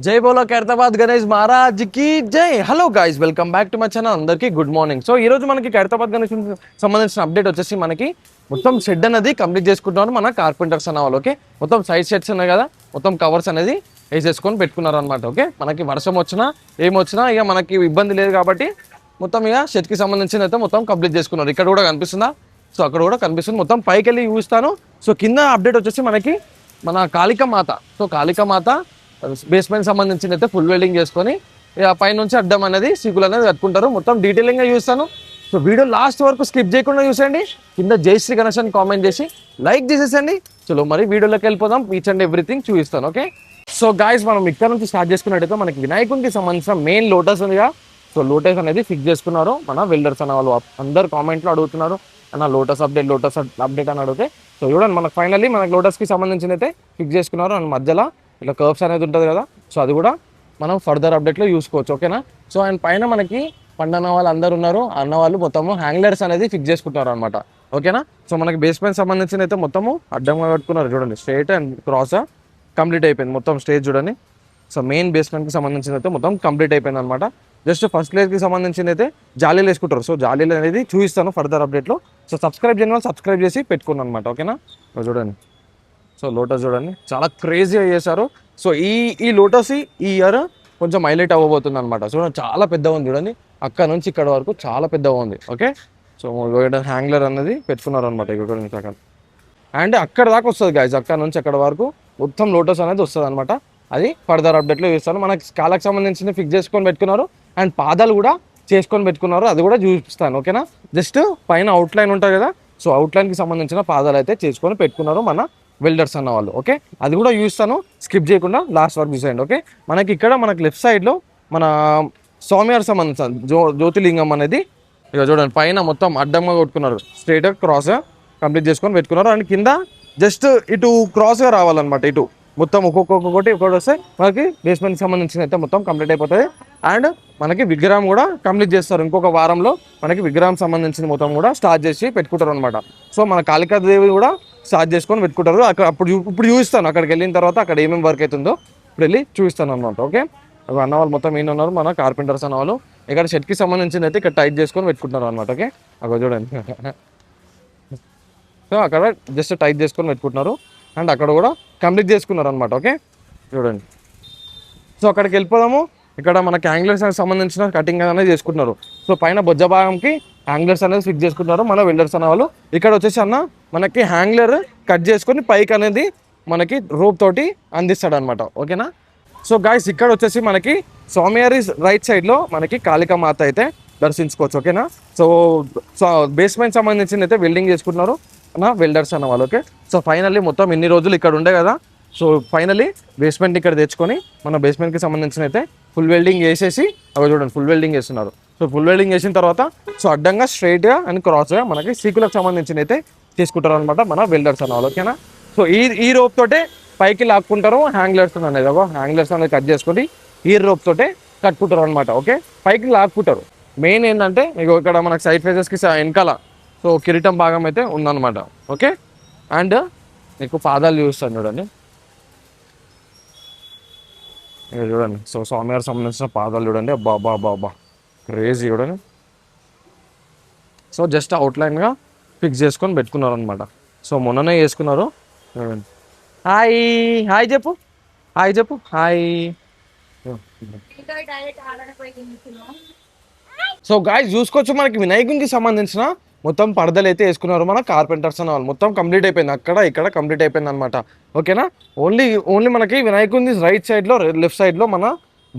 జై బోలో ఖైరతాబాద్ గణేష్ మహారాజ్ కి జై. Hello guys, welcome back to my channel. అందరికీ గుడ్ మార్నింగ్. సో ఈ రోజు మనకి ఖైరతాబాద్ గణేష్ సంబంధించిన అప్డేట్ వచ్చేసి మనకి మొత్తం షెడ్ అనేది కంప్లీట్ చేసుకుంటున్నారు మన కార్పెంటర్స్ అన్న వాళ్ళు. ఓకే, మొత్తం సైడ్ షెడ్స్ ఉన్నాయి కదా, మొత్తం కవర్స్ అనేది వేసేసుకొని పెట్టుకున్నారు అనమాట. ఓకే, మనకి వర్షం వచ్చినా ఏమొచ్చినా ఇక మనకి ఇబ్బంది లేదు కాబట్టి మొత్తం ఇక షెడ్కి సంబంధించిన అయితే మొత్తం కంప్లీట్ చేసుకున్నారు. ఇక్కడ కూడా కనిపిస్తుందా? సో అక్కడ కూడా కనిపిస్తుంది. మొత్తం పైకి వెళ్ళి చూస్తాను. సో కింద అప్డేట్ వచ్చేసి మనకి మన కాళికామాత. సో కాళికామాత బేస్మెంట్ సంబంధించిన అయితే ఫుల్ వెల్డింగ్ చేసుకొని పైనుంచి అడ్డం అనేది సీకులు అనేది కట్టుకుంటారు. మొత్తం డీటెయిలింగ్గా చూస్తాను. సో వీడియో లాస్ట్ వరకు స్కిప్ చేయకుండా చూసేయండి. కింద జై శ్రీ గణేష్ అని కామెంట్ చేసి లైక్ చేసేసండి. చలో మరి వీడియోలోకి వెళ్ళిపోదాం. ఈచ్ అండ్ ఎవ్రీథింగ్ చూపిస్తాను. ఓకే, సో గాయస్ మనం ఇక్కడ నుంచి స్టార్ట్ చేసుకున్నట్టయితే మనకి వినాయకునికి సంబంధించిన మెయిన్ లోటస్ ఉందిగా. సో లోటస్ అనేది ఫిక్స్ చేసుకున్నారు మన వెల్డర్స్ అన్న వాళ్ళు. అందరు కామెంట్లో అడుగుతున్నారు అన్న లోటస్ అప్డేట్ అని అడిగితే, సో చూడండి మనకు ఫైనల్లీ మనకి లోటస్కి సంబంధించిన అయితే ఫిక్స్ చేసుకున్నారు. అండ్ మధ్యలో ఇట్లా కర్వ్స్ అనేది ఉంటుంది కదా, సో అది కూడా మనం ఫర్దర్ అప్డేట్లో చూసుకోవచ్చు. ఓకేనా, సో అండ్ పైన మనకి పండన్న వాళ్ళు అందరు ఉన్నారు. అన్న వాళ్ళు మొత్తము హ్యాంగ్లర్స్ అనేది ఫిక్స్ చేసుకుంటున్నారు అనమాట. ఓకేనా, సో మనకి బేస్మెంట్ సంబంధించిన అయితే మొత్తము అడ్డంగా కట్టుకున్నారు. చూడండి స్ట్రైట్ అండ్ క్రాస్ కంప్లీట్ అయిపోయింది మొత్తం స్టేజ్ చూడండి. సో మెయిన్ బేస్మెంట్కి సంబంధించిన అయితే మొత్తం కంప్లీట్ అయిపోయింది అనమాట. జస్ట్ ఫస్ట్ లేయర్కి సంబంధించిన అయితే జాలీలు వేసుకుంటారు. సో జాలీలు అనేది చూపిస్తాను ఫర్దర్ అప్డేట్లో. సో సబ్స్క్రైబ్ చేయని వాళ్ళు సబ్స్క్రైబ్ చేసి పెట్టుకున్నాను అనమాట. ఓకేనా, చూడండి. సో లోటస్ చూడండి చాలా క్రేజీగా చేశారు. సో ఈ లోటస్ ఈ ఇయర్ కొంచెం హైలైట్ అవ్వబోతుంది అనమాట. చూడండి చాలా పెద్దగా ఉంది చూడండి, అక్కడ నుంచి ఇక్కడ వరకు చాలా పెద్దగా ఉంది. ఓకే, సో హ్యాంగ్లర్ అనేది పెట్టుకున్నారు అనమాట ఇక్కడ నుంచి అక్కడ. అండ్ అక్కడ దాకా వస్తుంది గాయస్, అక్కడ నుంచి అక్కడ వరకు మొత్తం లోటస్ అనేది వస్తుంది అనమాట. అది ఫర్దర్ అప్డేట్లో చూస్తాను. మనకి స్కాలకు సంబంధించిన ఫిక్స్ చేసుకొని పెట్టుకున్నారు. అండ్ పాదాలు కూడా చేసుకొని పెట్టుకున్నారు, అది కూడా చూపిస్తాను. ఓకేనా, జస్ట్ పైన అవుట్లైన్ ఉంటుంది కదా, సో అవుట్లైన్కి సంబంధించిన పాదాలు అయితే చేసుకొని పెట్టుకున్నారు మన వెల్డర్స్ అన్న వాళ్ళు. ఓకే, అది కూడా చూస్తాను, స్కిప్ చేయకుండా లాస్ట్ వరకు చూసేయండి. ఓకే, మనకి ఇక్కడ మనకి లెఫ్ట్ సైడ్లో మన స్వామివారికి సంబంధించిన జ్యోతిలింగం అనేది ఇక చూడండి పైన మొత్తం అడ్డంగా కొట్టుకున్నారు. స్ట్రైట్గా క్రాస్గా కంప్లీట్ చేసుకొని పెట్టుకున్నారు. అండ్ కింద జస్ట్ ఇటు క్రాస్గా రావాలన్నమాట. ఇటు మొత్తం ఒక్కొక్కటి వస్తే మనకి బేస్మెంట్కి సంబంధించిన అయితే మొత్తం కంప్లీట్ అయిపోతుంది. అండ్ మనకి విగ్రహం కూడా కంప్లీట్ చేస్తారు. ఇంకొక వారంలో మనకి విగ్రహం సంబంధించిన మొత్తం కూడా స్టార్ట్ చేసి పెట్టుకుంటారు అనమాట. సో మన కాళికాదేవి కూడా స్టార్ట్ చేసుకొని పెట్టుకుంటారు. అక్కడ ఇప్పుడు చూపిస్తాను. అక్కడికి వెళ్ళిన తర్వాత అక్కడ ఏమేమి వర్క్ అవుతుందో ఇప్పుడు వెళ్ళి చూపిస్తాను అనమాట. ఓకే, అన్న వాళ్ళు మొత్తం ఏం ఉన్నారు మన కార్పెంటర్స్ అన్న వాళ్ళు. ఇక్కడ షెడ్కి సంబంధించింది అయితే ఇక్కడ టైట్ చేసుకొని పెట్టుకుంటారు అనమాట. ఓకే, అక్కడ చూడండి. సో అక్కడ జస్ట్ టైట్ చేసుకొని పెట్టుకుంటున్నారు. అండ్ అక్కడ కూడా కంప్లీట్ చేసుకున్నారు అనమాట. ఓకే, చూడండి. సో అక్కడికి వెళ్ళిపోదాము. ఇక్కడ మనకి యాంగ్లర్స్ సంబంధించిన కటింగ్ అనేది చేసుకుంటున్నారు. సో పైన బొజ్జ భాగంకి హ్యాంగ్లర్స్ అనేది ఫిక్స్ చేసుకుంటున్నారు మన వెల్డర్స్ అన్న వాళ్ళు. ఇక్కడ వచ్చేసి అన్న మనకి హ్యాంగ్లర్ కట్ చేసుకొని పైకి అనేది మనకి రోప్ తోటి అందిస్తాడు అనమాట. ఓకేనా, సో గాయస్ ఇక్కడ వచ్చేసి మనకి స్వామివారి రైట్ సైడ్లో మనకి కాళికామాత అయితే దర్శించుకోవచ్చు. ఓకేనా, సో బేస్మెంట్ సంబంధించిన అయితే వెల్డింగ్ చేసుకుంటున్నారు నా వెల్డర్స్ అన్న వాళ్ళు. ఓకే, సో ఫైనల్లీ మొత్తం ఇన్ని రోజులు ఇక్కడ ఉండే కదా, సో ఫైనల్లీ బేస్మెంట్ ఇక్కడ తెచ్చుకొని మన బేస్మెంట్కి సంబంధించిన అయితే ఫుల్ వెల్డింగ్ చేసేసి అవి చూడండి ఫుల్ వెల్డింగ్ చేస్తున్నారు. సో ఫుల్ వెల్డింగ్ చేసిన తర్వాత సో అడ్డంగా స్ట్రైట్గా అండ్ క్రాస్గా మనకి సీకులకు సంబంధించిన అయితే తీసుకుంటారు అనమాట మన వెల్డర్స్ అన్న వాళ్ళు. ఓకేనా, సో ఈ రోప్ తోటే పైకి లాక్కుంటారు హ్యాంగ్లర్స్ అనేది. హ్యాంగ్లర్స్ అనేది కట్ చేసుకొని ఈ రోప్ తోటే కట్టుకుంటారు అనమాట. ఓకే, పైకి లాక్కుంటారు. మెయిన్ ఏంటంటే ఇక్కడ మనకి సైడ్ ఫేసెస్కి వెనకాల సో కిరీటం భాగం అయితే ఉందన్నమాట. ఓకే, అండ్ మీకు పాదాలు చూస్తాను చూడండి. ఇక చూడండి, సో స్వామివారికి సంబంధించిన పాదాలు చూడండి. బాబా క్రేజీ చూడండి. సో జస్ట్ అవుట్లైన్గా ఫిక్స్ చేసుకొని పెట్టుకున్నారు అనమాట. సో మొన్ననే చేసుకున్నారు చూడండి. హాయ్ హాయ్ చెప్పు, హాయ్ చెప్పు, హాయ్. సో గాయ్స్ చూసుకోవచ్చు మనకి వినాయకునికి సంబంధించిన మొత్తం పరదలు అయితే వేసుకున్నారు మన కార్పెంటర్స్ అన్న వాళ్ళు. మొత్తం కంప్లీట్ అయిపోయింది, అక్కడ ఇక్కడ కంప్లీట్ అయిపోయింది అనమాట. ఓకేనా, ఓన్లీ మనకి వినాయకుని రైట్ సైడ్లో లెఫ్ట్ సైడ్లో మన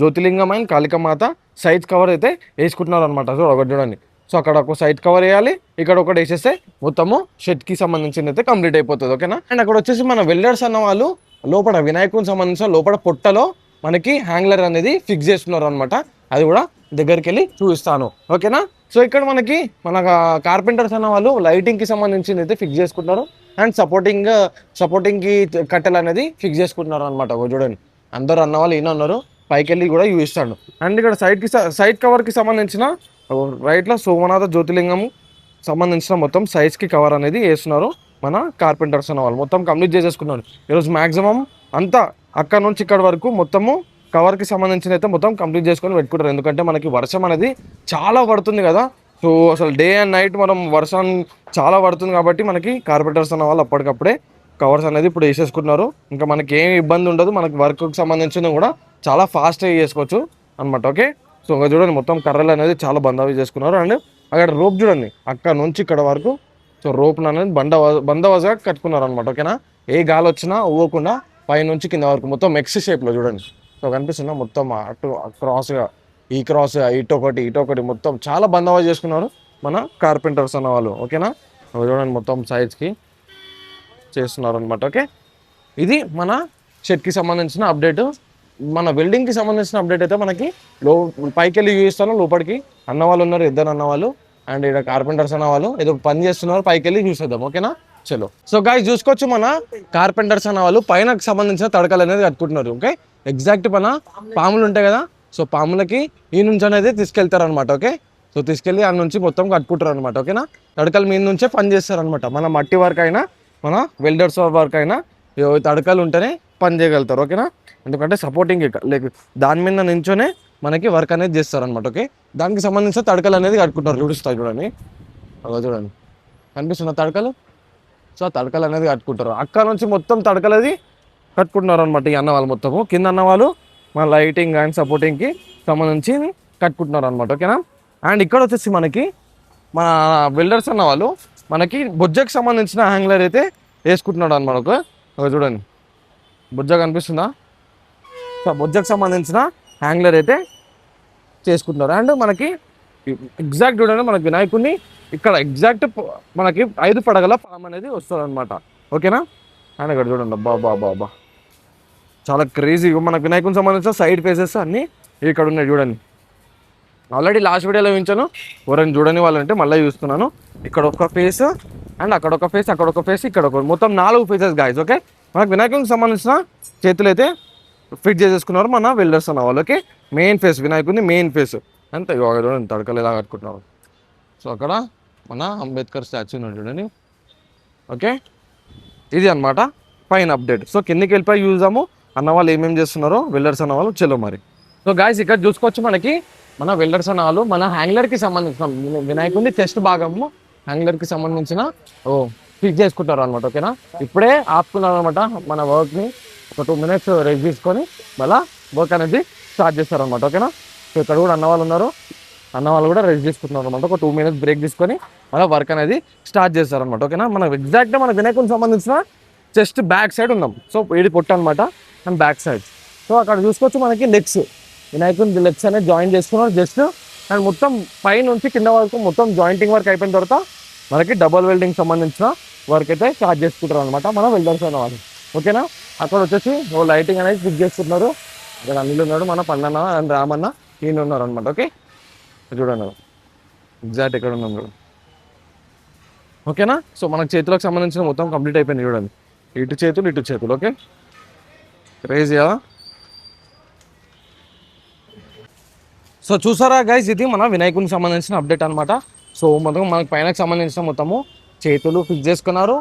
జ్యోతిలింగం అండ్ కాళికామాత సైజ్ కవర్ అయితే వేసుకుంటున్నారు అనమాట. సో ఒకటి చూడండి, సో అక్కడ ఒక సైడ్ కవర్ వేయాలి, ఇక్కడ ఒకటి వేసేస్తే మొత్తము షెడ్కి సంబంధించింది అయితే కంప్లీట్ అయిపోతుంది. ఓకేనా, అండ్ అక్కడ వచ్చేసి మన వెల్డర్స్ అన్న వాళ్ళు లోపల వినాయకునికి సంబంధించిన లోపల పొట్టలో మనకి హ్యాంగ్లర్ అనేది ఫిక్స్ చేస్తున్నారు అనమాట. అది కూడా దగ్గరికి వెళ్ళి చూపిస్తాను. ఓకేనా, సో ఇక్కడ మనకి మన కార్పెంటర్స్ అన్న వాళ్ళు లైటింగ్కి సంబంధించింది అయితే ఫిక్స్ చేసుకుంటున్నారు. అండ్ సపోర్టింగ్కి కట్టెలు అనేది ఫిక్స్ చేసుకుంటున్నారు అనమాట. చూడండి అందరూ అన్న వాళ్ళు ఈయన ఉన్నారు, పైకి వెళ్ళి కూడా చూపిస్తాడు. అండ్ ఇక్కడ సైడ్ కవర్కి సంబంధించిన రైట్లో సోమనాథ జ్యోతిలింగం సంబంధించిన మొత్తం సైజ్కి కవర్ అనేది వేస్తున్నారు మన కార్పెంటర్స్ అన్న వాళ్ళు. మొత్తం కంప్లీట్ చేసేసుకున్నారు ఈరోజు. మ్యాక్సిమం అంతా అక్కడ నుంచి ఇక్కడ వరకు మొత్తము కవర్కి సంబంధించిన అయితే మొత్తం కంప్లీట్ చేసుకొని పెట్టుకుంటారు. ఎందుకంటే మనకి వర్షం అనేది చాలా పడుతుంది కదా. సో అసలు డే అండ్ నైట్ మనం వర్షం చాలా పడుతుంది కాబట్టి మనకి కార్పెంటర్స్ అన్న వాళ్ళు అప్పటికప్పుడే కవర్స్ అనేది ఇప్పుడు వేసేసుకుంటున్నారు. ఇంకా మనకి ఏం ఇబ్బంది ఉండదు. మనకి వర్క్కి సంబంధించిన కూడా చాలా ఫాస్ట్గా చేసుకోవచ్చు అనమాట. ఓకే, సో ఇంకా చూడండి మొత్తం కర్రలు అనేది చాలా బందోబస్తు చేసుకున్నారు. అండ్ అక్కడ రోప్ చూడండి అక్కడ నుంచి ఇక్కడ వరకు. సో రోప్ అనేది బందోబస్తుగా కట్టుకున్నారు అనమాట. ఓకేనా, ఏ గాలి వచ్చినా ఊవకుండా పైనుంచి కింద వరకు మొత్తం ఎక్స్ షేప్లో చూడండి. సో కనిపిస్తుందా మొత్తం అటు క్రాస్గా ఈ క్రాస్ ఇటొకటి మొత్తం చాలా బందోబస్తు చేసుకున్నారు మన కార్పెంటర్స్ అన్న వాళ్ళు. ఓకేనా, చూడండి మొత్తం సైజ్కి చేస్తున్నారు అనమాట. ఓకే, ఇది మన షెడ్కి సంబంధించిన అప్డేట్. మన వెల్డింగ్కి సంబంధించిన అప్డేట్ అయితే మనకి పైకి వెళ్ళి చూపిస్తాను. లోపలికి అన్నవాళ్ళు ఉన్నారు, ఇద్దరు అన్నవాళ్ళు. అండ్ ఇక్కడ కార్పెంటర్స్ అన్నవాళ్ళు ఏదో పని చేస్తున్నారు, పైకి వెళ్ళి చూసేద్దాం. ఓకేనా, చలో. సో గాయ్స్ చూసుకోవచ్చు మన కార్పెంటర్స్ అన్న వాళ్ళు పైన సంబంధించిన తడకలు అనేది కట్టుకుంటున్నారు. ఓకే, ఎగ్జాక్ట్ మన పాములు ఉంటాయి కదా, సో పాములకి ఈ నుంచి అనేది తీసుకెళ్తారు అనమాట. ఓకే, సో తీసుకెళ్ళి ఆ నుంచి మొత్తం కట్టుకుంటారు అనమాట. ఓకేనా, తడకల మీద నుంచే పని చేస్తారు అనమాట. మన మట్టి వర్క్ అయినా మన వెల్డర్స్ వర్క్ అయినా తడకలు ఉంటేనే పని చేయగలుగుతారు. ఓకేనా, ఎందుకంటే సపోర్టింగ్ దాని మీద నుంచోనే మనకి వర్క్ అనేది చేస్తారనమాట. ఓకే, దానికి సంబంధించిన తడకలు అనేది కట్టుకుంటారు. చూపిస్తాయి చూడండి, అలా చూడండి కనిపిస్తున్న తడకలు. సో ఆ తడకలు అనేది కట్టుకుంటారు. అక్కడ నుంచి మొత్తం తడకలు అది కట్టుకుంటున్నారు అనమాట ఈ అన్న వాళ్ళు మొత్తము. కింద అన్న వాళ్ళు మన లైటింగ్ అండ్ సపోర్టింగ్కి సంబంధించి కట్టుకుంటున్నారు అనమాట. ఓకేనా, అండ్ ఇక్కడ వచ్చేసి మనకి మన వెల్డర్స్ అన్న వాళ్ళు మనకి బొజ్జకి సంబంధించిన హ్యాంగ్లర్ అయితే వేసుకుంటున్నాడు అనమాట. ఒక చూడండి బొజ్జ కనిపిస్తుందా. సో బొజ్జకు సంబంధించిన హ్యాంగ్లర్ అయితే చేసుకుంటున్నారు. అండ్ మనకి ఎగ్జాక్ట్ చూడండి మనకి వినాయకుడిని ఇక్కడ ఎగ్జాక్ట్ మనకి 5 పడగల పాము అనేది వస్తుంది అనమాట. ఓకేనా, అండ్ ఇక్కడ చూడండి బాబా చాలా క్రేజీ. మనకు వినాయకుడికి సంబంధించిన సైడ్ ఫేసెస్ అన్నీ ఇక్కడ ఉన్నాయి చూడండి. ఆల్రెడీ లాస్ట్ వీడియోలో చూపించాను, ఎవరైనా చూడని వాళ్ళంటే మళ్ళీ చూస్తున్నాను. ఇక్కడ ఒక ఫేస్ అండ్ అక్కడ ఒక ఫేస్, అక్కడ ఒక ఫేస్, ఇక్కడ ఒక, మొత్తం 4 ఫేసెస్ గాయస్. ఓకే, మనకు వినాయకుడికి సంబంధించిన చేతులు అయితే ఫిట్ చేసేసుకున్నారు మన వెల్డర్స్ అన్న వాళ్ళు. ఓకే, మెయిన్ ఫేస్ వినాయకుడిని మెయిన్ ఫేస్ అంతే చూడండి తడకలు ఎలా కట్టుకుంటున్నారు. సో అక్కడ మన అంబేద్కర్ స్టాచ్యూ ఉన్నాడు చూడండి. ఓకే, ఇది అనమాట పైన అప్డేట్. సో కిందకి వెళ్ళిపోయి చూద్దాము అన్న వాళ్ళు ఏమేమి చేస్తున్నారో వెల్డర్స్ అన్న వాళ్ళు. చలో మరి. సో గాయస్ ఇక్కడ చూసుకోవచ్చు మనకి మన వెల్డర్స్ అన్న వాళ్ళు మన హ్యాంగ్లర్కి సంబంధించిన వినాయకుడిని చెస్ట్ భాగము హ్యాంగ్లర్కి సంబంధించిన ఫిక్స్ చేసుకుంటారు అనమాట. ఓకేనా, ఇప్పుడే ఆపుకున్నారు అనమాట మన వర్క్ని. ఒక 2 minutes రెస్ట్ తీసుకొని మళ్ళీ వర్క్ అనేది స్టార్ట్ చేస్తారు అనమాట. ఓకేనా, సో ఇక్కడ కూడా అన్నవాళ్ళు ఉన్నారు, అన్నవాళ్ళు కూడా రెస్ట్ తీసుకుంటున్నారు అనమాట. ఒక 2 minutes బ్రేక్ తీసుకొని మళ్ళీ వర్క్ అనేది స్టార్ట్ చేస్తారు అనమాట. ఓకేనా, మన ఎగ్జాక్ట్గా మన వినాయకుడికి సంబంధించిన చెస్ట్ బ్యాక్ సైడ్ ఉన్నాం. సో ఇది పొట్టు అనమాట అండ్ బ్యాక్ సైడ్. సో అక్కడ చూసుకోవచ్చు మనకి లెగ్స్ వినాయకుని లెగ్స్ అనేది జాయిన్ చేసుకున్నారు జస్ట్. అండ్ మొత్తం పై నుంచి కింద వరకు మొత్తం జాయింటింగ్ వర్క్ అయిపోయిన తర్వాత మనకి డబల్ వెల్డింగ్ సంబంధించిన వర్క్ అయితే స్టార్ట్ చేసుకుంటారు అనమాట మన వెల్డర్స్ అన్న వాళ్ళు. ఓకేనా, అక్కడ వచ్చేసి లైటింగ్ అనేది ఫిక్స్ చేసుకుంటున్నారు. ఇక్కడ అనిల్ ఉన్నాడు, మన పండన్న అండ్ రామన్న ఈయన ఉన్నారు అనమాట. ఓకే, చూడండి ఎగ్జాక్ట్ ఎక్కడ ఉన్నాం చూడండి. ఓకేనా, సో మనకు చేతులకు సంబంధించిన మొత్తం కంప్లీట్ అయిపోయింది చూడండి. ఇటు చేతులు. ఓకే, క్రేజీ కదా. సో చూసారా గైస్, ఇది మన వినాయకునికి సంబంధించిన అప్డేట్ అనమాట. సో మొత్తం మనకి పైనకి సంబంధించిన మొత్తము చేతులు ఫిక్స్ చేసుకున్నారు,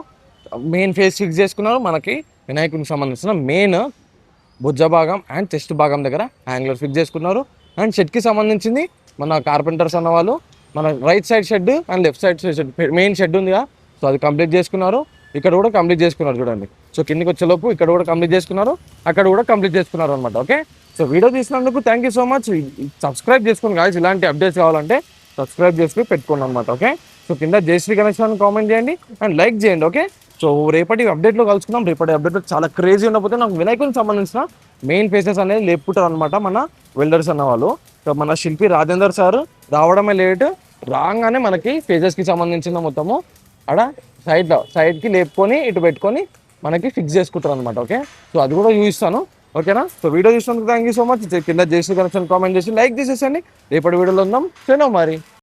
మెయిన్ ఫేస్ ఫిక్స్ చేసుకున్నారు. మనకి వినాయకునికి సంబంధించిన మెయిన్ భుజ భాగం అండ్ చెస్ట్ భాగం దగ్గర హ్యాంగ్లర్ ఫిక్స్ చేసుకున్నారు. అండ్ షెడ్కి సంబంధించింది మన కార్పెంటర్స్ అన్న వాళ్ళు మన right side shed and left side shed main shed ఉందిగా, సో అది కంప్లీట్ చేసుకున్నారు. ఇక్కడ కూడా కంప్లీట్ చేసుకున్నారు చూడండి. సో కిందికి వచ్చేలోపు ఇక్కడ కూడా కంప్లీట్ చేసుకున్నారు, అక్కడ కూడా కంప్లీట్ చేసుకున్నారు అనమాట. ఓకే, సో వీడియో తీసినందుకు thank you so much. Subscribe చేసుకోండి గాయ్స్, ఇలాంటి అప్డేట్స్ కావాలంటే సబ్స్క్రైబ్ చేసుకుని పెట్టుకోండి అనమాట. ఓకే, సో కింద జై శ్రీ గణేష్ అని కామెంట్ చేయండి అండ్ లైక్ చేయండి. ఓకే, సో రేపటి అప్డేట్లో కలుసుకుందాం. రేపటి అప్డేట్లో చాలా క్రేజీ ఉండకపోతే నాకు వినాయకునికి సంబంధించిన మెయిన్ ఫేసెస్ అనేది లేపుకుంటారు అనమాట మన వెల్డర్స్ అన్న వాళ్ళు. సో మన శిల్పి రాజేందర్ సార్ రావడమే లేట్, రాగానే మనకి ఫేసెస్కి సంబంధించిన మొత్తము అక్కడ సైడ్కి లేపుకొని ఇటు పెట్టుకొని మనకి ఫిక్స్ చేసుకుంటారు అనమాట. ఓకే, సో అది కూడా చూపిస్తాను. ఓకేనా, సో వీడియో చూసినందుకు థ్యాంక్ యూ సో మచ్. కింద జై శ్రీ గణేష్ కామెంట్ చేసి లైక్ చేసేసండి. రేపటి వీడియోలో ఉందాం. చలో మరి.